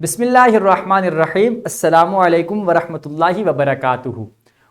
بسم اللہ الرحمن الرحیم۔ السلام علیکم ورحمۃ اللہ وبرکاتہ۔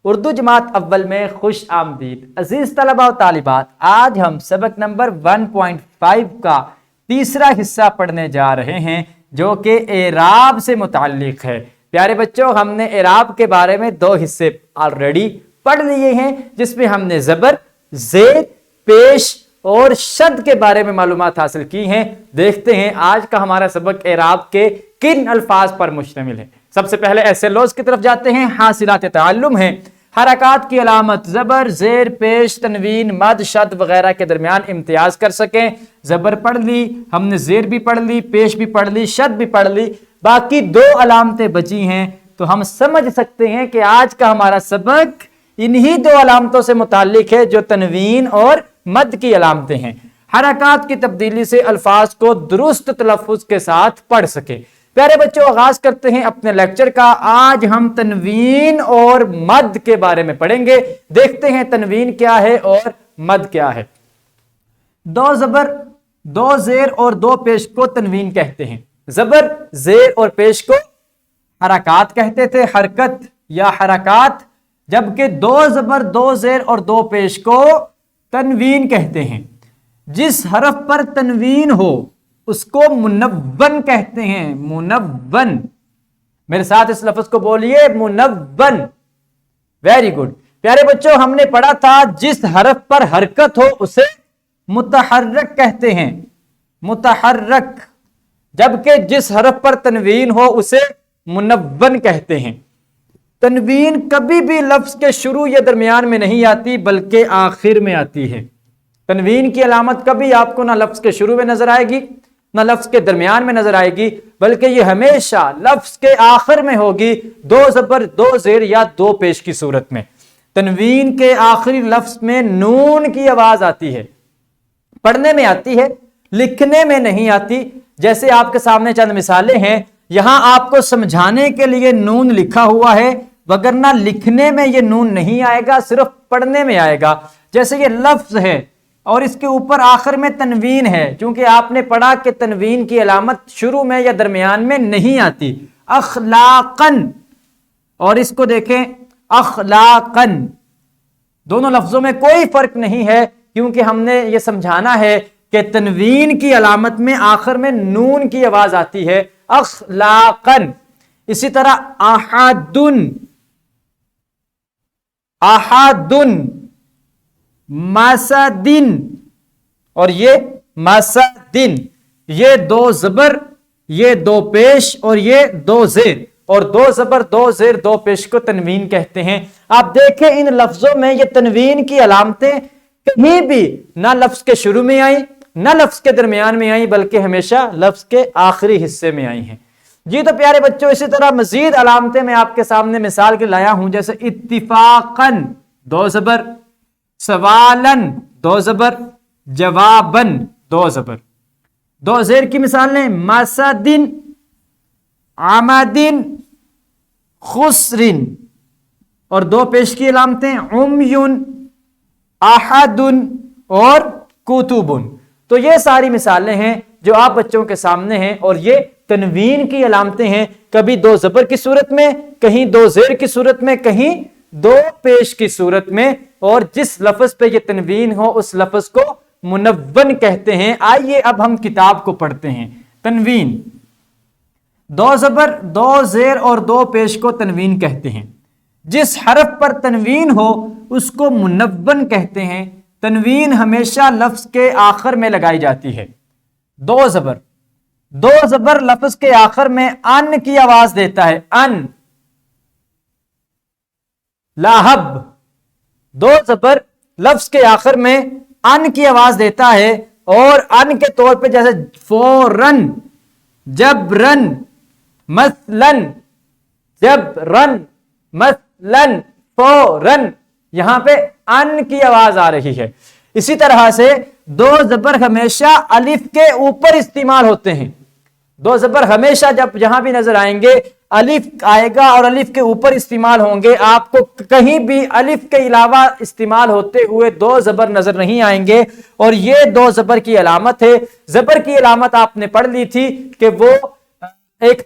اردو جماعت اول میں خوش آمدید عزیز طلباء و طالبات۔ آج ہم سبق نمبر 1.5 کا تیسرا حصہ پڑھنے جا رہے ہیں جو کہ اعراب سے متعلق ہے۔ پیارے بچوں، ہم نے اعراب کے بارے میں 2 حصے آلریڈی پڑھ لیے ہیں جس میں ہم نے زبر، زیر، پیش اور شد کے بارے میں معلومات حاصل کی ہیں۔ دیکھتے ہیں آج کا ہمارا سبق اعراب کے کن الفاظ پر مشتمل ہے۔ سب سے پہلے ایسے لوز کی طرف جاتے ہیں۔ حاصلات تعلم ہیں، حرکات کی علامت زبر، زیر، پیش، تنوین، مد، شد وغیرہ کے درمیان امتیاز کر سکیں۔ زبر پڑھ لی، ہم نے زیر بھی پڑھ لی، پیش بھی پڑھ لی، شد بھی پڑھ لی، باقی 2 علامتیں بچی ہیں۔ تو ہم سمجھ سکتے ہیں کہ آج کا ہمارا سبق انہی 2 علامتوں سے متعلق ہے جو تنوین اور مد کی علامتیں ہیں۔ حرکات کی تبدیلی سے الفاظ کو درست تلفظ کے ساتھ پڑھ سکے۔ پیارے بچوں، آغاز کرتے ہیں اپنے لیکچر کا۔ آج ہم تنوین اور مد کے بارے میں پڑھیں گے۔ دیکھتے ہیں تنوین کیا ہے اور مد کیا ہے۔ 2 زبر، 2 زیر اور 2 پیش کو تنوین کہتے ہیں۔ زبر، زیر اور پیش کو حرکات کہتے تھے، حرکت یا حرکات، جبکہ 2 زبر، 2 زیر اور 2 پیش کو تنوین کہتے ہیں۔ جس حرف پر تنوین ہو اس کو منون کہتے ہیں۔ منون، میرے ساتھ اس لفظ کو بولیے، منون۔ Very good. پیارے بچوں، ہم نے پڑھا تھا جس حرف پر حرکت ہو اسے متحرک کہتے ہیں، متحرک، جبکہ جس حرف پر تنوین ہو اسے منون کہتے ہیں۔ تنوین کبھی بھی لفظ کے شروع یا درمیان میں نہیں آتی بلکہ آخر میں آتی ہے۔ تنوین کی علامت کبھی آپ کو نہ لفظ کے شروع میں نظر آئے گی نہ لفظ کے درمیان میں نظر آئے گی، بلکہ یہ ہمیشہ لفظ کے آخر میں ہوگی، 2 زبر، 2 زیر یا 2 پیش کی صورت میں۔ تنوین کے آخری لفظ میں نون کی آواز آتی ہے، پڑھنے میں آتی ہے، لکھنے میں نہیں آتی۔ جیسے آپ کے سامنے چند مثالیں ہیں، یہاں آپ کو سمجھانے کے لیے نون لکھا ہوا ہے، وگرنہ لکھنے میں یہ نون نہیں آئے گا، صرف پڑھنے میں آئے گا۔ جیسے یہ لفظ ہے اور اس کے اوپر آخر میں تنوین ہے، چونکہ آپ نے پڑھا کہ تنوین کی علامت شروع میں یا درمیان میں نہیں آتی۔ اخلاقن، اور اس کو دیکھیں اخلاقن، دونوں لفظوں میں کوئی فرق نہیں ہے، کیونکہ ہم نے یہ سمجھانا ہے کہ تنوین کی علامت میں آخر میں نون کی آواز آتی ہے، اخلاقن۔ اسی طرح احدن، احدن، مسدن، اور یہ مسدن، یہ 2 زبر، یہ 2 پیش اور یہ 2 زیر، اور 2 زبر، 2 زیر، 2 پیش کو تنوین کہتے ہیں۔ آپ دیکھیں ان لفظوں میں یہ تنوین کی علامتیں کہیں بھی نہ لفظ کے شروع میں آئیں نہ لفظ کے درمیان میں آئیں، بلکہ ہمیشہ لفظ کے آخری حصے میں آئی ہیں۔ جی تو پیارے بچوں، اسی طرح مزید علامتیں میں آپ کے سامنے مثال کے لایا ہوں، جیسے اتفاقن، 2 زبر، سوالن، 2 زبر، جوابن، 2 زبر۔ 2 زیر کی مثالیں مسدن، عمدن، خسرن، اور 2 پیش کی علامتیں عمیون، احدن اور کتبن۔ تو یہ ساری مثالیں ہیں جو آپ بچوں کے سامنے ہیں، اور یہ تنوین کی علامتیں ہیں، کبھی 2 زبر کی صورت میں، کہیں 2 زیر کی صورت میں، کہیں 2 پیش کی صورت میں، اور جس لفظ پہ یہ تنوین ہو اس لفظ کو منون کہتے ہیں۔ آئیے اب ہم کتاب کو پڑھتے ہیں۔ تنوین، 2 زبر، 2 زیر اور 2 پیش کو تنوین کہتے ہیں۔ جس حرف پر تنوین ہو اس کو منون کہتے ہیں۔ تنوین ہمیشہ لفظ کے آخر میں لگائی جاتی ہے۔ 2 زبر، 2 زبر لفظ کے آخر میں ان کی آواز دیتا ہے، ان، لاہب، 2 زبر لفظ کے آخر میں ان کی آواز دیتا ہے، اور ان کے طور پہ جیسے فورن، جبرن، مثلن، جبرن، مثلن، فورن، یہاں پہ ان کی آواز آ رہی ہے۔ اسی طرح سے 2 زبر ہمیشہ الف کے اوپر استعمال ہوتے ہیں۔ 2 زبر ہمیشہ جب جہاں بھی نظر آئیں گے الف آئے گا اور الف کے اوپر استعمال ہوں گے، آپ کو کہیں بھی الف کے علاوہ استعمال ہوتے ہوئے 2 زبر نظر نہیں آئیں گے، اور یہ 2 زبر کی علامت ہے۔ زبر کی علامت آپ نے پڑھ لی تھی کہ وہ ایک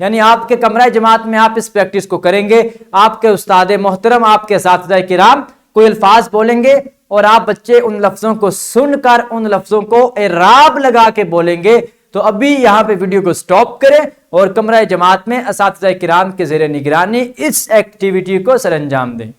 یعنی آپ کے کمرہ جماعت میں آپ اس پریکٹس کو کریں گے. آپ کے استاد محترم، آپ کے اساتذہ کرام کوئی الفاظ بولیں گے اور آپ بچے ان لفظوں کو سن کر ان لفظوں کو اعراب لگا کے بولیں گے. تو ابھی یہاں پہ ویڈیو کو سٹاپ کریں اور کمرہ جماعت میں اساتذہ کرام کے زیر نگرانی اس ایکٹیویٹی کو سر انجام دیں.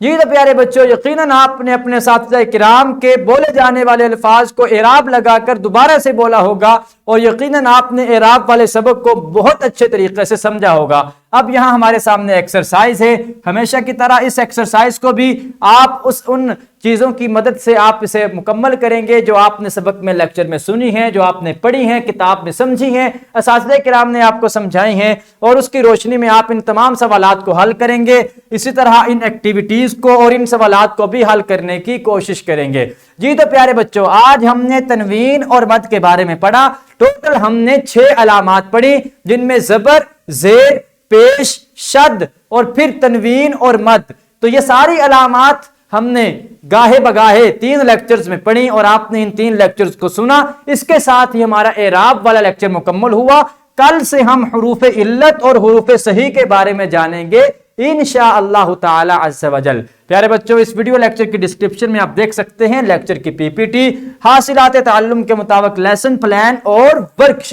جی تو پیارے بچوں، یقیناً آپ نے اپنے اساتذہ کرام کے بولے جانے والے الفاظ کو اعراب لگا کر دوبارہ سے بولا ہوگا اور یقیناً آپ نے اعراب والے سبق کو بہت اچھے طریقے سے سمجھا ہوگا. اب یہاں ہمارے سامنے ایکسرسائز ہے. ہمیشہ کی طرح اس ایکسرسائز کو بھی آپ ان چیزوں کی مدد سے آپ اسے مکمل کریں گے جو آپ نے سبق میں لیکچر میں سنی ہیں، جو آپ نے پڑھی ہیں، کتاب میں سمجھی ہیں، اساتذہ کرام نے آپ کو سمجھائی ہیں، اور اس کی روشنی میں آپ ان تمام سوالات کو حل کریں گے. اسی طرح ان ایکٹیویٹیز کو اور ان سوالات کو بھی حل کرنے کی کوشش کریں گے. جی تو پیارے بچوں، آج ہم نے تنوین اور مد کے بارے میں پڑھا. ٹوٹل ہم نے 6 علامات پڑھی جن میں زبر، زیر، پیش، شد اور پھر تنوین اور مد. تو یہ ساری علامات ہم نے گاہے بگاہے 3 لیکچرز میں پڑھی اور آپ نے ان 3 لیکچرز کو سنا. اس کے ساتھ ہی ہمارا اعراب والا لیکچر مکمل ہوا. کل سے ہم حروف علت اور حروف صحیح کے بارے میں جانیں گے انشاءاللہ تعالی عز و جل. پیارے بچوں، اس ویڈیو لیکچر کی ڈسکرپشن میں آپ دیکھ سکتے ہیں لیکچر کی پی پی ٹی، حاصلات تعلم کے مطابق لیسن پلان اور ورک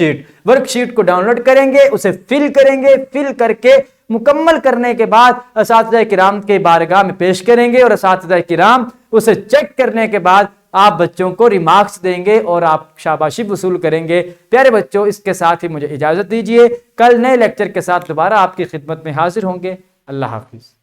شیٹ کو ڈاؤن لوڈ کریں گے، اسے فل کریں گے. فل کر کے مکمل کرنے کے بعد اساتذہ کرام کے بارگاہ میں پیش کریں گے اور اساتذہ کرام اسے چیک کرنے کے بعد آپ بچوں کو ریمارکس دیں گے اور آپ شاباشی وصول کریں گے. پیارے بچوں، اس کے ساتھ ہی مجھے اجازت دیجیے. کل نئے لیکچر کے ساتھ دوبارہ آپ کی خدمت میں حاضر ہوں گے. اللہ حافظ.